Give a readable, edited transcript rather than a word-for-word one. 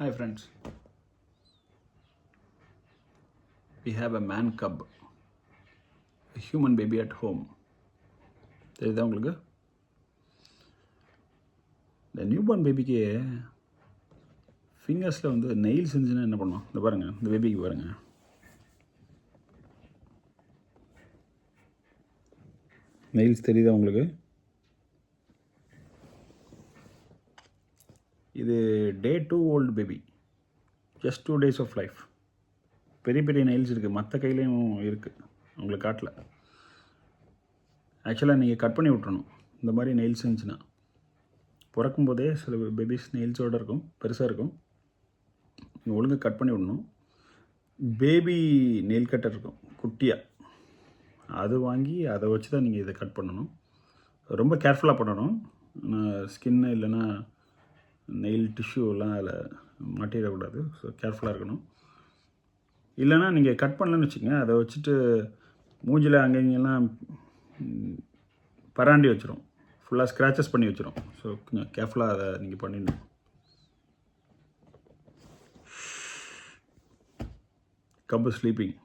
Hi friends, we have a man cub, a human baby at home. தெரியுதா உங்களுக்கு? இந்த newborn பேபிக்கு ஃபிங்கர்ஸில் வந்து நெயில்ஸ் இருந்துச்சுன்னா என்ன பண்ணும்? இந்த பாருங்கள், இந்த பேபிக்கு பாருங்கள். நெயில்ஸ் தெரியுதா உங்களுக்கு? இது Day 2 old baby, just 2 days of life. பெரிய பெரிய நெயில்ஸ் இருக்குது, மற்ற கையிலையும் இருக்குது, உங்களுக்கு காட்டல. ஆக்சுவலாக நீங்கள் கட் பண்ணி விட்றணும். இந்த மாதிரி நெயில்ஸ் இருந்துச்சுன்னா பிறக்கும் போதே சில பேபிஸ் நெயில்ஸோடு இருக்கும், பெருசாக இருக்கும். நீங்கள் ஒழுங்காக கட் பண்ணி விடணும். பேபி நெயில் கட்டர் இருக்கும் குட்டியாக, அது வாங்கி அதை வச்சு தான் நீங்கள் இதை கட் பண்ணணும். ரொம்ப கேர்ஃபுல்லாக பண்ணணும். ஸ்கின்னு இல்லைன்னா நெயில் டிஷ்யூலாம் அதில் மாட்டிடக்கூடாது. ஸோ கேர்ஃபுல்லாக இருக்கணும். இல்லைனா நீங்கள் கட் பண்ணலன்னு வச்சுக்கோங்க, அதை வச்சுட்டு மூஞ்சில் அங்கங்கெல்லாம் பராண்டி வச்சிரும், ஃபுல்லாக ஸ்க்ராச்சஸ் பண்ணி வச்சிரும். ஸோ கொஞ்சம் கேர்ஃபுல்லாக அதை நீங்கள் பண்ணிடணும். Cup sleeping.